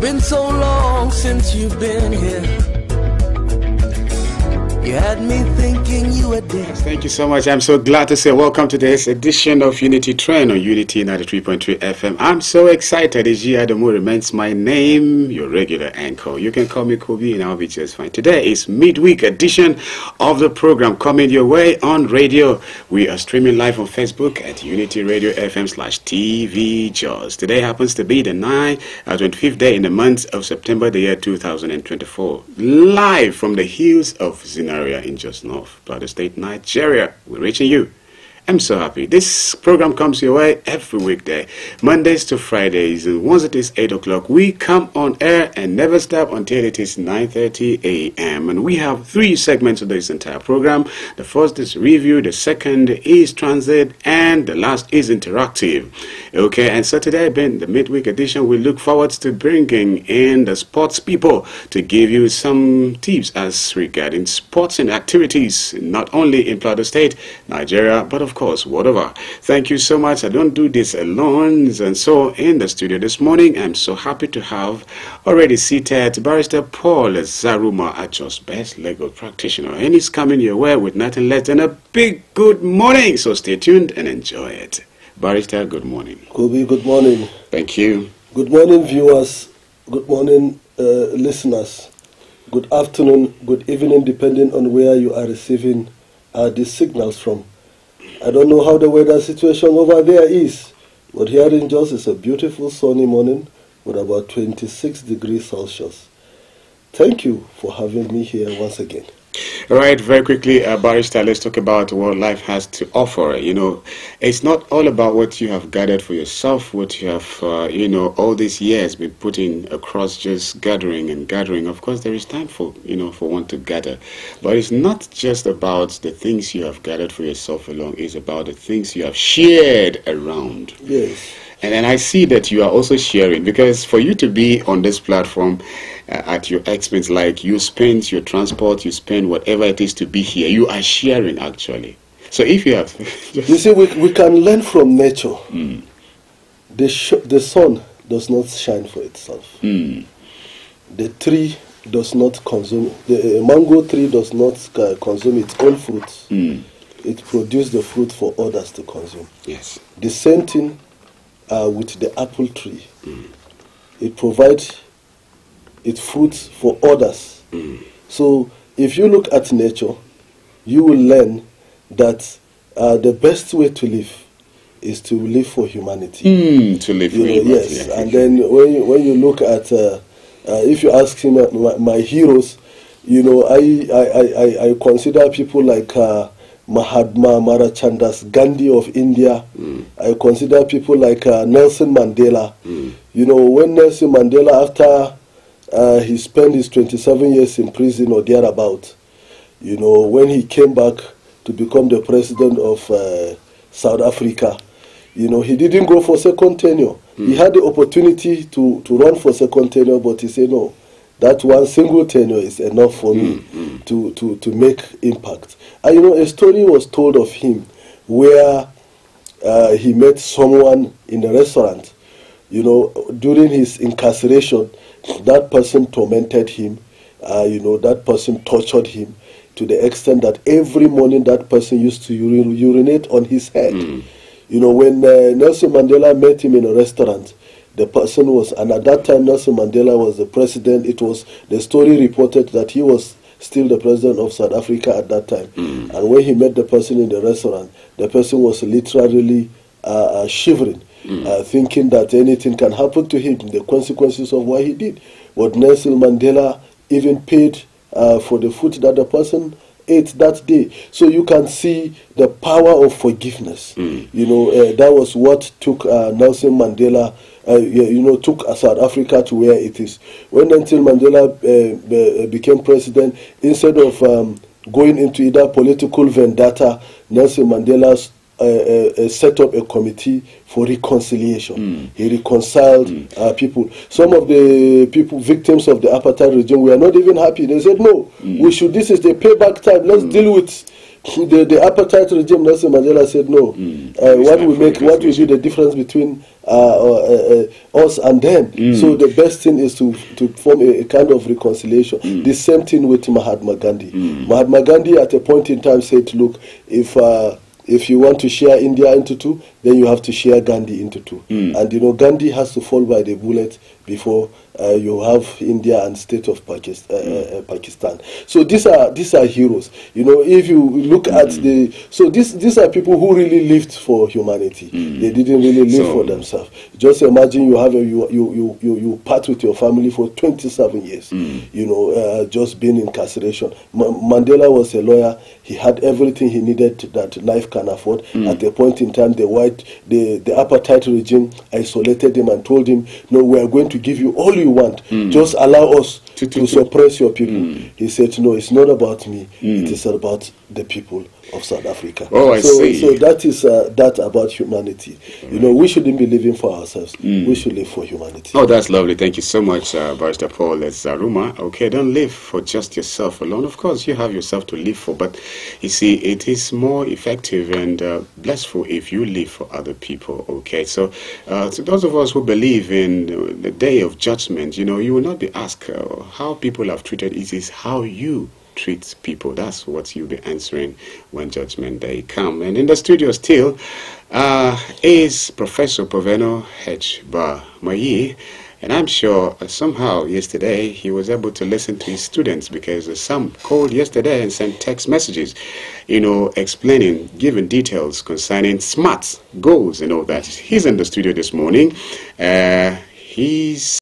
been so long since you've been here. You had me thinking you were dead. Thank you so much. I'm so glad to say welcome to this edition of Unity Train on Unity 93.3 FM. I'm so excited. Ejiomo remains my name, your regular anchor. You can call me Kobe and I'll be just fine. Today is midweek edition of the program coming your way on radio. We are streaming live on Facebook at Unity Radio FM/TV Jaws. Today happens to be the 25th day in the month of September, the year 2024. Live from the hills of ZINARIYA in just North Plateau State, Nigeria. We're reaching you. I'm so happy. This program comes your way every weekday, Mondays to Fridays, and once it is 8 o'clock, we come on air and never stop until it is 9:30 a.m. And we have three segments of this entire program. The first is review, the second is transit, and the last is interactive. Okay, and so today, being the midweek edition, we look forward to bringing in the sports people to give you some tips as regarding sports and activities, not only in Plateau State, Nigeria, but of course, whatever. Thank you so much. I don't do this alone. And so in the studio this morning, I'm so happy to have already seated Barrister Paul Zaruma, Achos, best legal practitioner. And he's coming your way with nothing less than a big good morning. So stay tuned and enjoy it. Barrister, good morning. Kobe, good morning. Thank you. Good morning, viewers. Good morning, listeners. Good afternoon, good evening, depending on where you are receiving these signals from. I don't know how the weather situation over there is, but here in Jos it's a beautiful sunny morning with about 26 degrees Celsius. Thank you for having me here once again. All right, very quickly, Barrister, let's talk about what life has to offer. You know, it's not all about what you have gathered for yourself, what you have, all these years been putting across just gathering and gathering. Of course, there is time for, for one to gather. But it's not just about the things you have gathered for yourself alone. It's about the things you have shared around. Yes. And I see that you are also sharing, because for you to be on this platform at your expense, like you spend your transport, you spend whatever it is to be here, you are sharing actually. So if you have... You see, we can learn from nature. Mm. The sun does not shine for itself. Mm. The tree does not consume, the mango tree does not consume its own fruits. Mm. It produces the fruit for others to consume. Yes. The same thing with the apple tree. Mm. It provides its fruits for others. Mm. So if you look at nature, you will learn that the best way to live is to live for humanity. To live for humanity. Yes, and then when you look at, if you ask him my heroes, I consider people like Mahatma Marachandas Gandhi of India. Mm. I consider people like Nelson Mandela. Mm. When Nelson Mandela, after he spent his 27 years in prison or thereabout, when he came back to become the president of South Africa, he didn't go for second tenure. Mm. He had the opportunity to run for second tenure, but he said, no, that one single tenure is enough for me to make impact. And a story was told of him where he met someone in a restaurant. During his incarceration, that person tormented him. That person tortured him to the extent that every morning that person used to urinate on his head. Mm. When Nelson Mandela met him in a restaurant, the person was, and at that time Nelson Mandela was the president. It was, the story reported that he was still the president of South Africa at that time. Mm. And when he met the person in the restaurant, the person was literally shivering, thinking that anything can happen to him, the consequences of what he did. But Nelson Mandela even paid for the food that the person ate that day. So you can see the power of forgiveness. Mm. That was what took Nelson Mandela, took South Africa to where it is. When Nelson Mandela became president, instead of going into either political vendetta, Nelson Mandela set up a committee for reconciliation. Mm. He reconciled people. Some of the people, victims of the apartheid regime, were not even happy. They said, no, this is the payback time. Let's deal with the apartheid regime, Nelson Mandela said no. What will be the difference between us and them? So the best thing is to form a kind of reconciliation. The same thing with Mahatma Gandhi. Mahatma Gandhi at a point in time said, look, if you want to share India into two, then you have to share Gandhi into two. And you know, Gandhi has to fall by the bullet before you have India and state of Pakistan. So these are heroes. You know, if you look at these are people who really lived for humanity. They didn't really live for themselves. Just imagine you have you part with your family for 27 years. You know, just being in incarceration. Mandela was a lawyer. He had everything he needed that life can afford. At a point in time, the apartheid regime isolated him and told him, no, we are going to give you all you want. Just allow us to suppress your people. He said, no, it's not about me. It is about the people of South Africa. Oh, I see. So that is that about humanity. You know, we shouldn't be living for ourselves. We should live for humanity. Oh, that's lovely. Thank you so much, Barrister Paul Zaruma. Okay, don't live for just yourself alone. Of course, you have yourself to live for, but you see, it is more effective and blissful if you live for other people. Okay, so to those of us who believe in the day of judgment, you know, you will not be asked how people have treated. It is how you treat people. That's what you'll be answering when Judgment Day come. And in the studio still is Professor Poveno H. Mayi, and I'm sure somehow yesterday he was able to listen to his students, because some called yesterday and sent text messages, you know, explaining, giving details concerning SMART goals and all that. He's in the studio this morning. He's